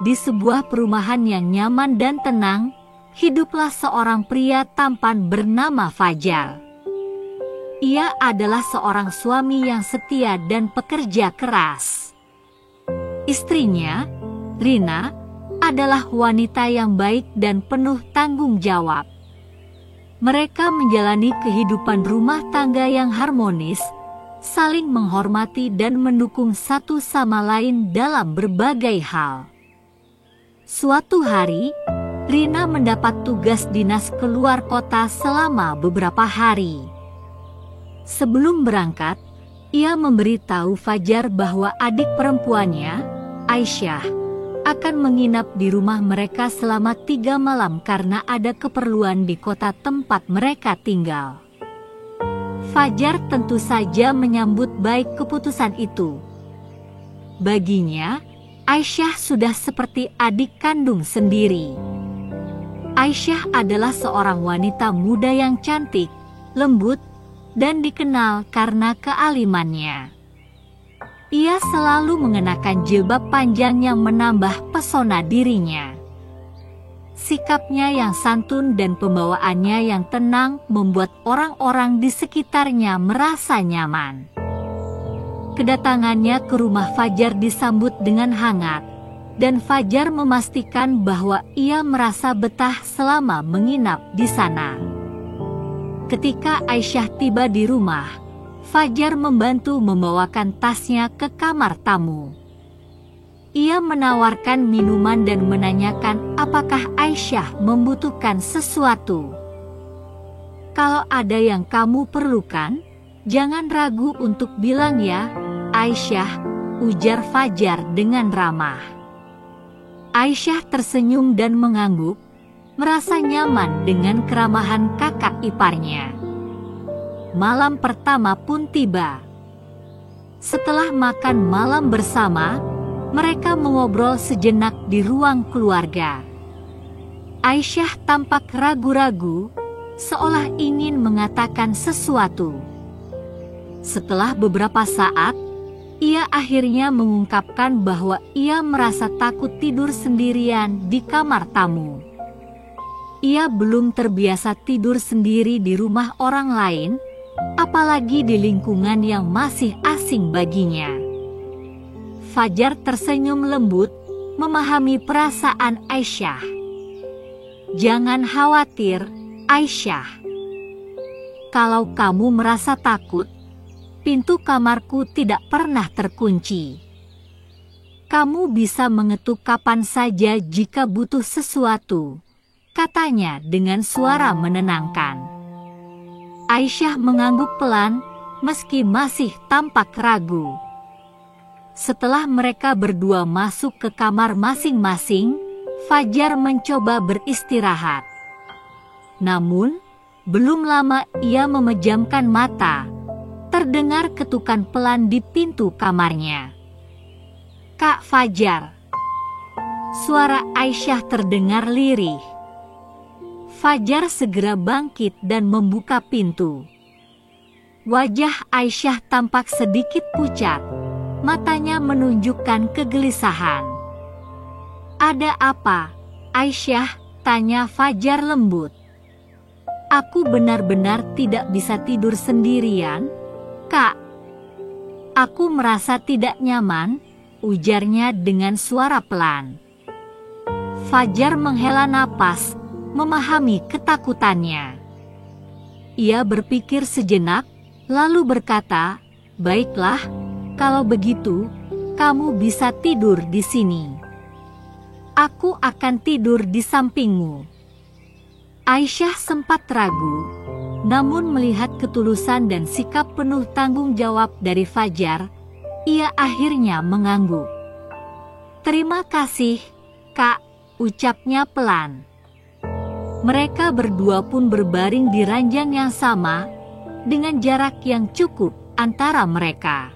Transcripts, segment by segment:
Di sebuah perumahan yang nyaman dan tenang, hiduplah seorang pria tampan bernama Fajar. Ia adalah seorang suami yang setia dan pekerja keras. Istrinya, Rina, adalah wanita yang baik dan penuh tanggung jawab. Mereka menjalani kehidupan rumah tangga yang harmonis, saling menghormati dan mendukung satu sama lain dalam berbagai hal. Suatu hari, Rina mendapat tugas dinas keluar kota selama beberapa hari. Sebelum berangkat, ia memberitahu Fajar bahwa adik perempuannya, Aisyah, akan menginap di rumah mereka selama 3 malam karena ada keperluan di kota tempat mereka tinggal. Fajar tentu saja menyambut baik keputusan itu. Baginya, Aisyah sudah seperti adik kandung sendiri. Aisyah adalah seorang wanita muda yang cantik, lembut, dan dikenal karena kealimannya. Ia selalu mengenakan jilbab panjang yang menambah pesona dirinya. Sikapnya yang santun dan pembawaannya yang tenang membuat orang-orang di sekitarnya merasa nyaman. Kedatangannya ke rumah Fajar disambut dengan hangat, dan Fajar memastikan bahwa ia merasa betah selama menginap di sana. Ketika Aisyah tiba di rumah, Fajar membantu membawakan tasnya ke kamar tamu. Ia menawarkan minuman dan menanyakan apakah Aisyah membutuhkan sesuatu. "Kalau ada yang kamu perlukan, jangan ragu untuk bilang ya, Aisyah," ujar Fajar dengan ramah. Aisyah tersenyum dan mengangguk, merasa nyaman dengan keramahan kakak iparnya. Malam pertama pun tiba. Setelah makan malam bersama, mereka mengobrol sejenak di ruang keluarga. Aisyah tampak ragu-ragu, seolah ingin mengatakan sesuatu. Setelah beberapa saat, ia akhirnya mengungkapkan bahwa ia merasa takut tidur sendirian di kamar tamu. Ia belum terbiasa tidur sendiri di rumah orang lain, apalagi di lingkungan yang masih asing baginya. Fajar tersenyum lembut, memahami perasaan Aisyah. "Jangan khawatir, Aisyah. Kalau kamu merasa takut, pintu kamarku tidak pernah terkunci. Kamu bisa mengetuk kapan saja jika butuh sesuatu," katanya dengan suara menenangkan. Aisyah mengangguk pelan, meski masih tampak ragu. Setelah mereka berdua masuk ke kamar masing-masing, Fajar mencoba beristirahat. Namun, belum lama ia memejamkan mata. Terdengar ketukan pelan di pintu kamarnya. "Kak Fajar." Suara Aisyah terdengar lirih. Fajar segera bangkit dan membuka pintu. Wajah Aisyah tampak sedikit pucat, matanya menunjukkan kegelisahan. "Ada apa, Aisyah?" tanya Fajar lembut. "Aku benar-benar tidak bisa tidur sendirian, Kak. Aku merasa tidak nyaman," ujarnya dengan suara pelan. Fajar menghela napas, memahami ketakutannya. Ia berpikir sejenak, lalu berkata, "Baiklah, kalau begitu, kamu bisa tidur di sini. Aku akan tidur di sampingmu." Aisyah sempat ragu. Namun melihat ketulusan dan sikap penuh tanggung jawab dari Fajar, ia akhirnya mengangguk. "Terima kasih, Kak," ucapnya pelan. Mereka berdua pun berbaring di ranjang yang sama, dengan jarak yang cukup antara mereka.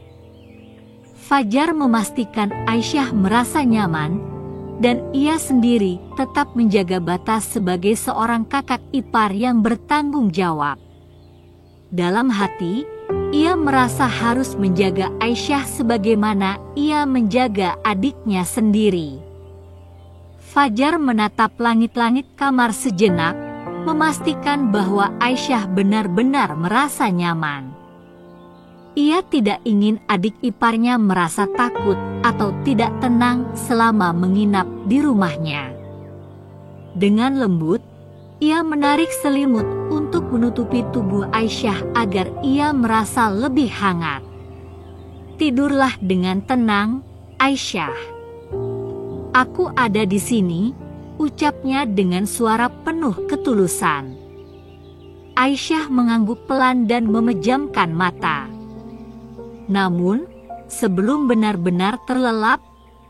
Fajar memastikan Aisyah merasa nyaman, dan ia sendiri tetap menjaga batas sebagai seorang kakak ipar yang bertanggung jawab. Dalam hati, ia merasa harus menjaga Aisyah sebagaimana ia menjaga adiknya sendiri. Fajar menatap langit-langit kamar sejenak, memastikan bahwa Aisyah benar-benar merasa nyaman. Ia tidak ingin adik iparnya merasa takut atau tidak tenang selama menginap di rumahnya. Dengan lembut, ia menarik selimut untuk menutupi tubuh Aisyah agar ia merasa lebih hangat. "Tidurlah dengan tenang, Aisyah. Aku ada di sini," ucapnya dengan suara penuh ketulusan. Aisyah mengangguk pelan dan memejamkan mata. Namun, sebelum benar-benar terlelap,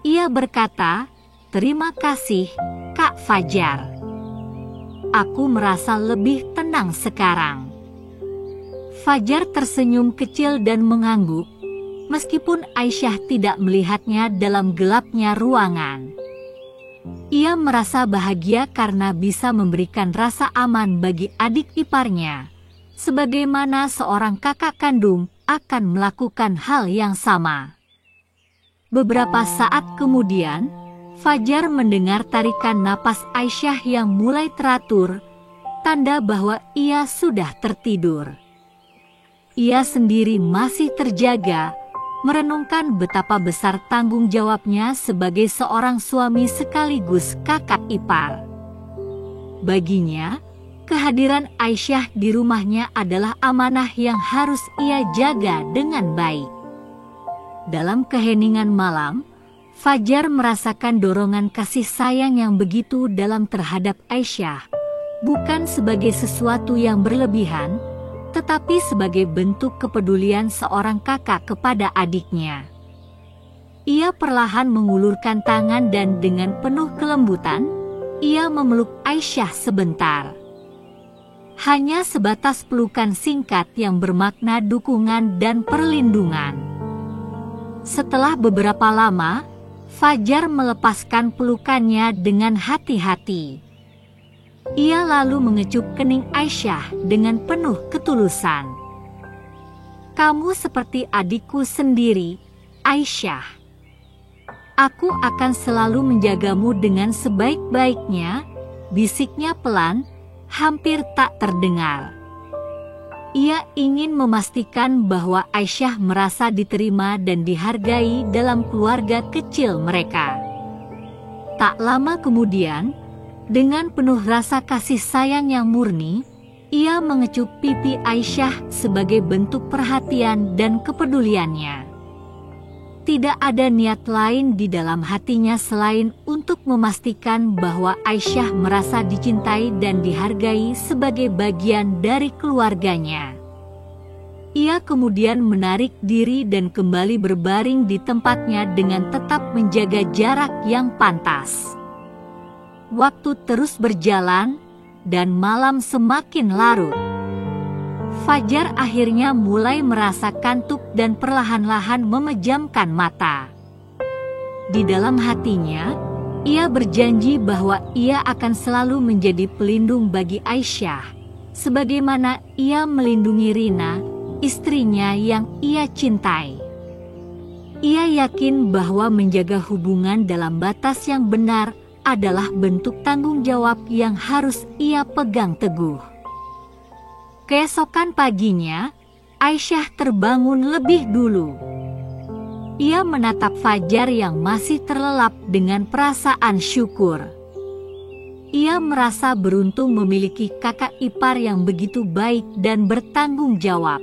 ia berkata, "Terima kasih, Kak Fajar. Aku merasa lebih tenang sekarang." Fajar tersenyum kecil dan mengangguk, meskipun Aisyah tidak melihatnya dalam gelapnya ruangan. Ia merasa bahagia karena bisa memberikan rasa aman bagi adik iparnya, sebagaimana seorang kakak kandung akan melakukan hal yang sama. Beberapa saat kemudian, Fajar mendengar tarikan napas Aisyah yang mulai teratur, tanda bahwa ia sudah tertidur. Ia sendiri masih terjaga, merenungkan betapa besar tanggung jawabnya sebagai seorang suami sekaligus kakak ipar. Baginya, kehadiran Aisyah di rumahnya adalah amanah yang harus ia jaga dengan baik. Dalam keheningan malam, Fajar merasakan dorongan kasih sayang yang begitu dalam terhadap Aisyah, bukan sebagai sesuatu yang berlebihan, tetapi sebagai bentuk kepedulian seorang kakak kepada adiknya. Ia perlahan mengulurkan tangan dan dengan penuh kelembutan, ia memeluk Aisyah sebentar. Hanya sebatas pelukan singkat yang bermakna dukungan dan perlindungan. Setelah beberapa lama, Fajar melepaskan pelukannya dengan hati-hati. Ia lalu mengecup kening Aisyah dengan penuh ketulusan. "Kamu seperti adikku sendiri, Aisyah. Aku akan selalu menjagamu dengan sebaik-baiknya," bisiknya pelan, hampir tak terdengar. Ia ingin memastikan bahwa Aisyah merasa diterima dan dihargai dalam keluarga kecil mereka. Tak lama kemudian, dengan penuh rasa kasih sayang yang murni, ia mengecup pipi Aisyah sebagai bentuk perhatian dan kepeduliannya. Tidak ada niat lain di dalam hatinya selain untuk memastikan bahwa Aisyah merasa dicintai dan dihargai sebagai bagian dari keluarganya. Ia kemudian menarik diri dan kembali berbaring di tempatnya dengan tetap menjaga jarak yang pantas. Waktu terus berjalan, dan malam semakin larut. Fajar akhirnya mulai merasa kantuk dan perlahan-lahan memejamkan mata. Di dalam hatinya, ia berjanji bahwa ia akan selalu menjadi pelindung bagi Aisyah, sebagaimana ia melindungi Rina, istrinya yang ia cintai. Ia yakin bahwa menjaga hubungan dalam batas yang benar adalah bentuk tanggung jawab yang harus ia pegang teguh. Keesokan paginya, Aisyah terbangun lebih dulu. Ia menatap Fajar yang masih terlelap dengan perasaan syukur. Ia merasa beruntung memiliki kakak ipar yang begitu baik dan bertanggung jawab.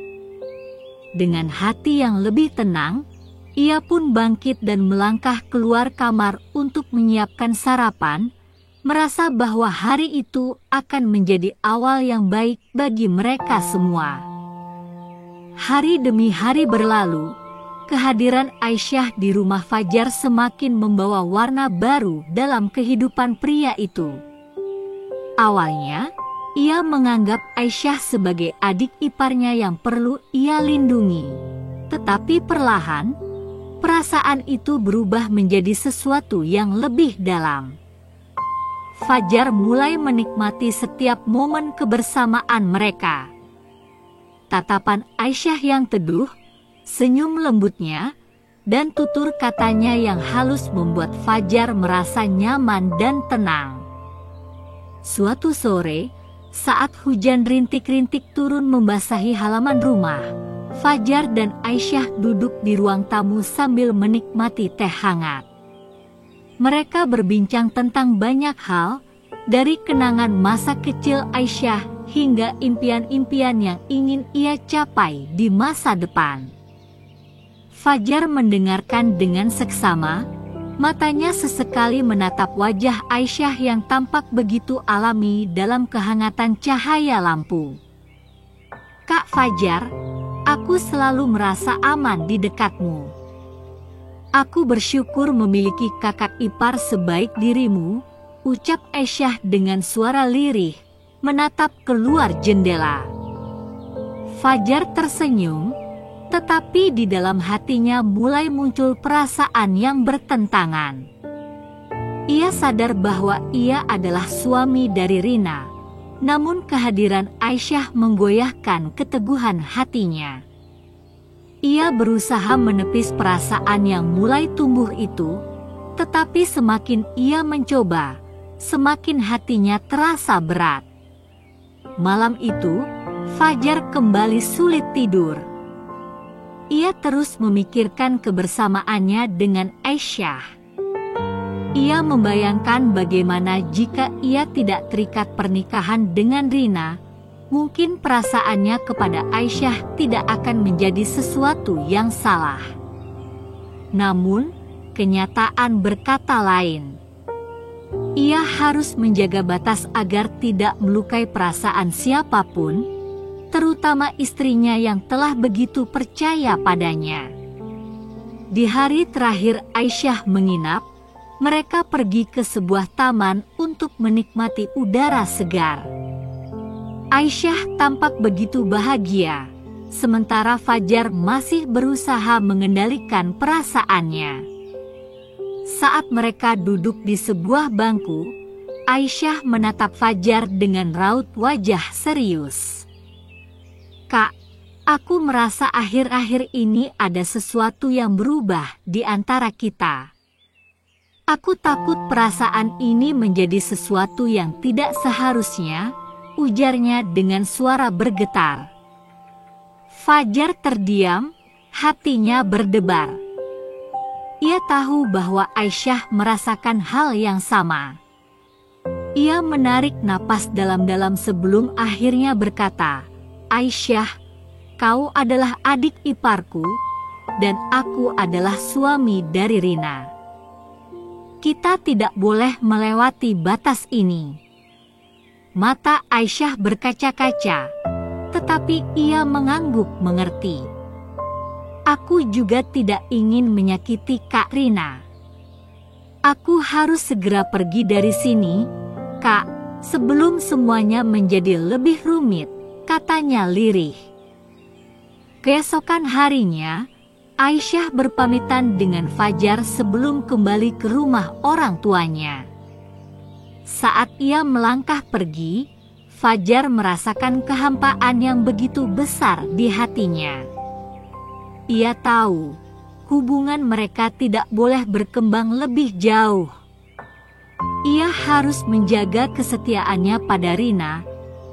Dengan hati yang lebih tenang, ia pun bangkit dan melangkah keluar kamar untuk menyiapkan sarapan, merasa bahwa hari itu akan menjadi awal yang baik bagi mereka semua. Hari demi hari berlalu, kehadiran Aisyah di rumah Fajar semakin membawa warna baru dalam kehidupan pria itu. Awalnya, ia menganggap Aisyah sebagai adik iparnya yang perlu ia lindungi. Tetapi perlahan, perasaan itu berubah menjadi sesuatu yang lebih dalam. Fajar mulai menikmati setiap momen kebersamaan mereka. Tatapan Aisyah yang teduh, senyum lembutnya, dan tutur katanya yang halus membuat Fajar merasa nyaman dan tenang. Suatu sore, saat hujan rintik-rintik turun membasahi halaman rumah, Fajar dan Aisyah duduk di ruang tamu sambil menikmati teh hangat. Mereka berbincang tentang banyak hal, dari kenangan masa kecil Aisyah hingga impian-impian yang ingin ia capai di masa depan. Fajar mendengarkan dengan seksama, matanya sesekali menatap wajah Aisyah yang tampak begitu alami dalam kehangatan cahaya lampu. "Kak Fajar, aku selalu merasa aman di dekatmu. Aku bersyukur memiliki kakak ipar sebaik dirimu," ucap Aisyah dengan suara lirih, menatap keluar jendela. Fajar tersenyum, tetapi di dalam hatinya mulai muncul perasaan yang bertentangan. Ia sadar bahwa ia adalah suami dari Rina, namun kehadiran Aisyah menggoyahkan keteguhan hatinya. Ia berusaha menepis perasaan yang mulai tumbuh itu, tetapi semakin ia mencoba, semakin hatinya terasa berat. Malam itu, Fajar kembali sulit tidur. Ia terus memikirkan kebersamaannya dengan Aisyah. Ia membayangkan bagaimana jika ia tidak terikat pernikahan dengan Rina, mungkin perasaannya kepada Aisyah tidak akan menjadi sesuatu yang salah. Namun, kenyataan berkata lain. Ia harus menjaga batas agar tidak melukai perasaan siapapun, terutama istrinya yang telah begitu percaya padanya. Di hari terakhir Aisyah menginap, mereka pergi ke sebuah taman untuk menikmati udara segar. Aisyah tampak begitu bahagia, sementara Fajar masih berusaha mengendalikan perasaannya. Saat mereka duduk di sebuah bangku, Aisyah menatap Fajar dengan raut wajah serius. "Kak, aku merasa akhir-akhir ini ada sesuatu yang berubah di antara kita. Aku takut perasaan ini menjadi sesuatu yang tidak seharusnya," ujarnya dengan suara bergetar. Fajar terdiam, hatinya berdebar. Ia tahu bahwa Aisyah merasakan hal yang sama. Ia menarik napas dalam-dalam sebelum akhirnya berkata, "Aisyah, kau adalah adik iparku, dan aku adalah suami dari Rina. Kita tidak boleh melewati batas ini." Mata Aisyah berkaca-kaca, tetapi ia mengangguk mengerti. "Aku juga tidak ingin menyakiti Kak Rina. Aku harus segera pergi dari sini, Kak, sebelum semuanya menjadi lebih rumit," katanya lirih. Keesokan harinya, Aisyah berpamitan dengan Fajar sebelum kembali ke rumah orang tuanya. Saat ia melangkah pergi, Fajar merasakan kehampaan yang begitu besar di hatinya. Ia tahu, hubungan mereka tidak boleh berkembang lebih jauh. Ia harus menjaga kesetiaannya pada Rina,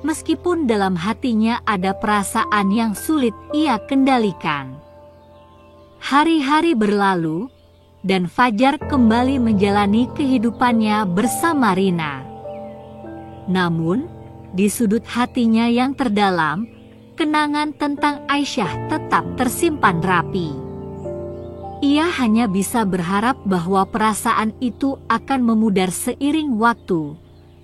meskipun dalam hatinya ada perasaan yang sulit ia kendalikan. Hari-hari berlalu, dan Fajar kembali menjalani kehidupannya bersama Rina. Namun, di sudut hatinya yang terdalam, kenangan tentang Aisyah tetap tersimpan rapi. Ia hanya bisa berharap bahwa perasaan itu akan memudar seiring waktu,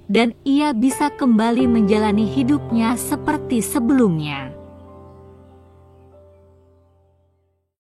dan ia bisa kembali menjalani hidupnya seperti sebelumnya.